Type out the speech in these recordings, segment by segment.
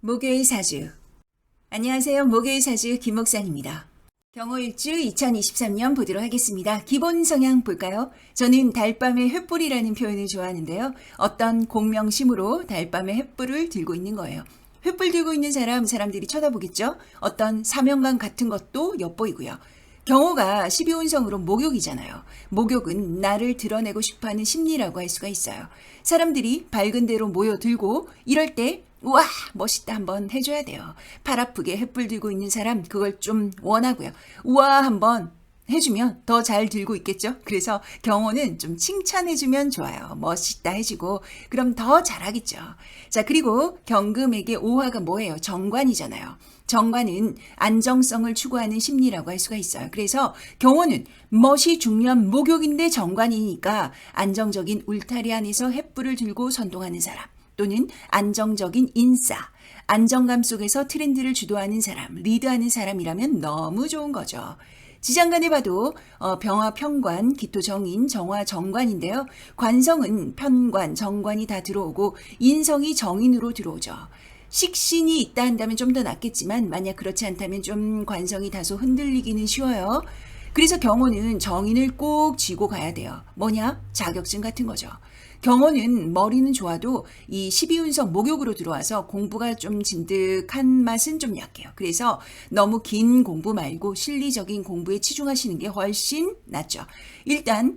목요일 사주. 안녕하세요. 목요일 사주 김목산입니다. 경호일주 2023년 보도록 하겠습니다. 기본 성향 볼까요? 저는 달밤의 횃불이라는 표현을 좋아하는데요. 어떤 공명심으로 달밤의 횃불을 들고 있는 거예요. 횃불 들고 있는 사람들이 쳐다보겠죠? 어떤 사명감 같은 것도 엿보이고요. 경호가 12운성으로 목욕이잖아요. 목욕은 나를 드러내고 싶어하는 심리라고 할 수가 있어요. 사람들이 밝은 데로 모여들고 이럴 때 우와 멋있다 한번 해줘야 돼요. 팔 아프게 횃불 들고 있는 사람 그걸 좀 원하고요. 우와 한번 해주면 더 잘 들고 있겠죠. 그래서 경호는 좀 칭찬해주면 좋아요. 멋있다 해주고 그럼 더 잘하겠죠. 자, 그리고 경금에게 오화가 뭐예요? 정관이잖아요. 정관은 안정성을 추구하는 심리라고 할 수가 있어요. 그래서 경호는 멋이 중요한 목욕인데 정관이니까 안정적인 울타리 안에서 횃불을 들고 선동하는 사람 또는 안정적인 인싸, 안정감 속에서 트렌드를 주도하는 사람, 리드하는 사람이라면 너무 좋은 거죠. 지장간에 봐도 병화 편관, 기토 정인, 정화 정관인데요. 관성은 편관, 정관이 다 들어오고 인성이 정인으로 들어오죠. 식신이 있다 한다면 좀 더 낫겠지만 만약 그렇지 않다면 좀 관성이 다소 흔들리기는 쉬워요. 그래서 경호는 정인을 꼭 쥐고 가야 돼요. 뭐냐? 자격증 같은 거죠. 경호는 머리는 좋아도 이 12운성 목욕으로 들어와서 공부가 좀 진득한 맛은 좀 약해요. 그래서 너무 긴 공부 말고 실리적인 공부에 치중하시는 게 훨씬 낫죠. 일단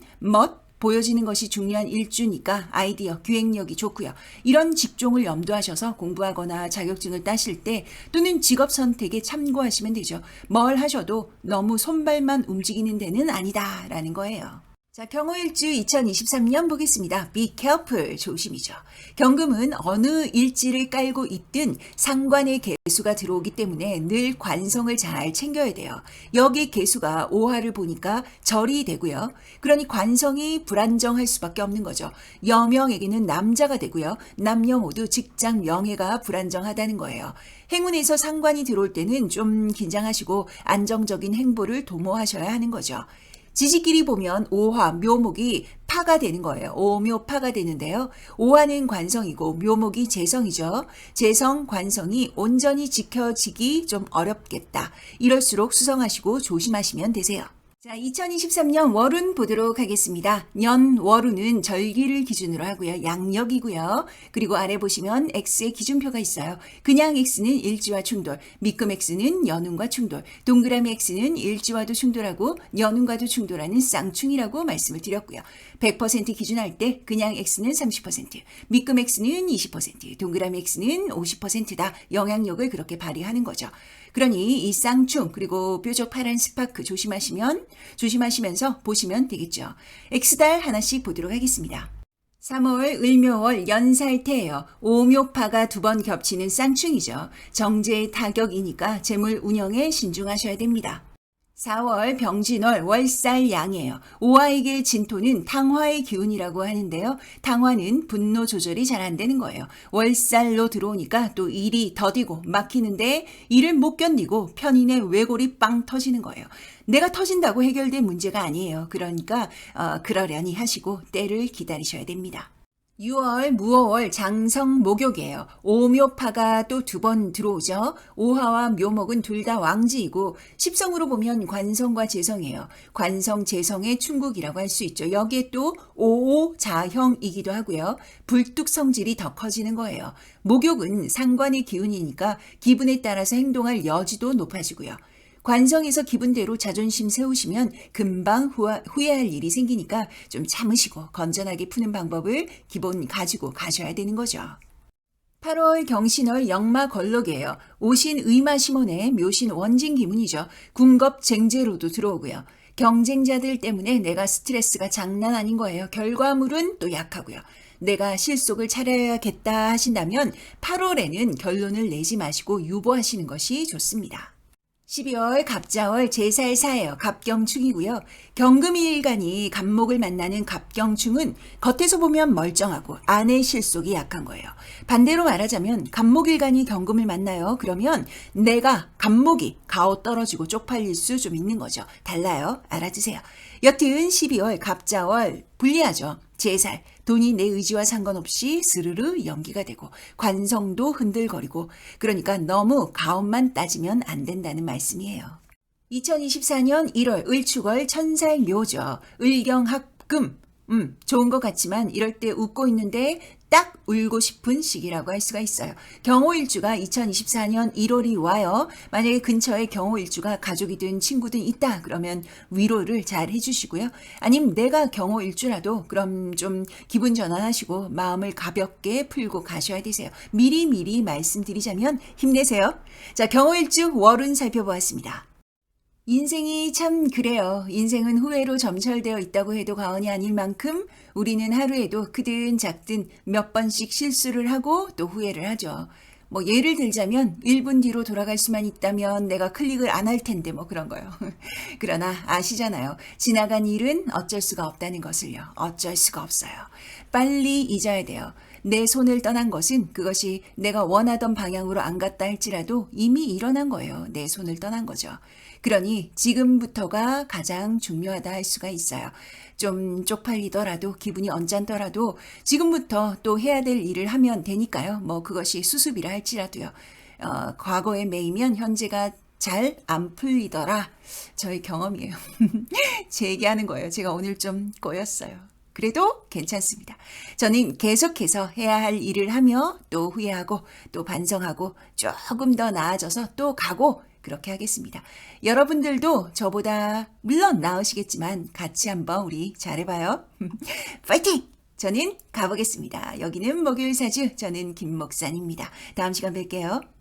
보여지는 것이 중요한 일주니까 아이디어, 기획력이 좋고요. 이런 직종을 염두하셔서 공부하거나 자격증을 따실 때 또는 직업 선택에 참고하시면 되죠. 뭘 하셔도 너무 손발만 움직이는 데는 아니다라는 거예요. 자, 경호일주 2023년 보겠습니다. Be careful, 조심이죠. 경금은 어느 일지를 깔고 있든 상관의 개수가 들어오기 때문에 늘 관성을 잘 챙겨야 돼요. 여기 개수가 오화를 보니까 절이 되고요. 그러니 관성이 불안정할 수밖에 없는 거죠. 여명에게는 남자가 되고요. 남녀 모두 직장 명예가 불안정하다는 거예요. 행운에서 상관이 들어올 때는 좀 긴장하시고 안정적인 행보를 도모하셔야 하는 거죠. 지지끼리 보면 오화, 묘목이 파가 되는 거예요. 오묘파가 되는데요. 오화는 관성이고 묘목이 재성이죠. 재성, 관성이 온전히 지켜지기 좀 어렵겠다. 이럴수록 수성하시고 조심하시면 되세요. 자, 2023년 월운 보도록 하겠습니다. 년 월운은 절기를 기준으로 하고요. 양력이고요. 그리고 아래 보시면 X의 기준표가 있어요. 그냥 X는 일지와 충돌, 밑금 X는 연운과 충돌, 동그라미 X는 일지와도 충돌하고 연운과도 충돌하는 쌍충이라고 말씀을 드렸고요. 100% 기준할 때 그냥 X는 30%, 밑금 X는 20%, 동그라미 X는 50%다. 영향력을 그렇게 발휘하는 거죠. 그러니 이 쌍충 그리고 뾰족 파란 스파크 조심하시면서 보시면 되겠죠. X달 하나씩 보도록 하겠습니다. 3월 을묘월 연살태예요. 오묘파가 두 번 겹치는 쌍충이죠. 정제의 타격이니까 재물 운영에 신중하셔야 됩니다. 4월 병진월 월살양이에요. 오화에게 진토는 탕화의 기운이라고 하는데요. 탕화는 분노 조절이 잘 안 되는 거예요. 월살로 들어오니까 또 일이 더디고 막히는데 일을 못 견디고 편인의 외골이 빵 터지는 거예요. 내가 터진다고 해결된 문제가 아니에요. 그러니까 그러려니 하시고 때를 기다리셔야 됩니다. 6월 무어월 장성 목욕이에요. 오묘파가 또 두 번 들어오죠. 오화와 묘목은 둘 다 왕지이고 십성으로 보면 관성과 재성이에요. 관성 재성의 충국이라고 할 수 있죠. 여기에 또 오오자형이기도 하고요. 불뚝 성질이 더 커지는 거예요. 목욕은 상관의 기운이니까 기분에 따라서 행동할 여지도 높아지고요. 관성에서 기분대로 자존심 세우시면 금방 후회할 일이 생기니까 좀 참으시고 건전하게 푸는 방법을 기본 가지고 가셔야 되는 거죠. 8월 경신월 역마걸록이에요. 오신 의마시몬의 묘신 원진 기문이죠. 궁겁쟁제로도 들어오고요. 경쟁자들 때문에 내가 스트레스가 장난 아닌 거예요. 결과물은 또 약하고요. 내가 실속을 차려야겠다 하신다면 8월에는 결론을 내지 마시고 유보하시는 것이 좋습니다. 12월 갑자월 제살사예요. 갑경충이고요. 경금일간이 갑목을 만나는 갑경충은 겉에서 보면 멀쩡하고 안의 실속이 약한 거예요. 반대로 말하자면 갑목일간이 경금을 만나요. 그러면 내가 갑목이 가오 떨어지고 쪽팔릴 수 좀 있는 거죠. 달라요. 알아두세요. 여튼 12월 갑자월 불리하죠. 제살 돈이 내 의지와 상관없이 스르르 연기가 되고 관성도 흔들거리고 그러니까 너무 가업만 따지면 안 된다는 말씀이에요. 2024년 1월 을축월 천살 묘죠. 을경합금. 좋은 것 같지만 이럴 때 웃고 있는데 딱 울고 싶은 시기라고 할 수가 있어요. 경호일주가 2024년 1월이 와요. 만약에 근처에 경호일주가 가족이든 친구든 있다 그러면 위로를 잘 해주시고요. 아니면 내가 경호일주라도 그럼 좀 기분 전환하시고 마음을 가볍게 풀고 가셔야 되세요. 미리미리 말씀드리자면 힘내세요. 자, 경호일주 월운 살펴보았습니다. 인생이 참 그래요. 인생은 후회로 점철되어 있다고 해도 과언이 아닐 만큼 우리는 하루에도 크든 작든 몇 번씩 실수를 하고 또 후회를 하죠. 뭐 예를 들자면 1분 뒤로 돌아갈 수만 있다면 내가 클릭을 안 할 텐데 뭐 그런 거요. 그러나 아시잖아요. 지나간 일은 어쩔 수가 없다는 것을요. 어쩔 수가 없어요. 빨리 잊어야 돼요. 내 손을 떠난 것은 그것이 내가 원하던 방향으로 안 갔다 할지라도 이미 일어난 거예요. 내 손을 떠난 거죠. 그러니 지금부터가 가장 중요하다 할 수가 있어요. 좀 쪽팔리더라도 기분이 언짢더라도 지금부터 또 해야 될 일을 하면 되니까요. 뭐 그것이 수습이라 할지라도요. 과거에 매이면 현재가 잘 안 풀리더라. 저의 경험이에요. 제 얘기하는 거예요. 제가 오늘 좀 꼬였어요. 그래도 괜찮습니다. 저는 계속해서 해야 할 일을 하며 또 후회하고 또 반성하고 조금 더 나아져서 또 가고 그렇게 하겠습니다. 여러분들도 저보다 물론 나으시겠지만 같이 한번 우리 잘해봐요. 파이팅! 저는 가보겠습니다. 여기는 목요일 사주, 저는 김 목사입니다. 다음 시간 뵐게요.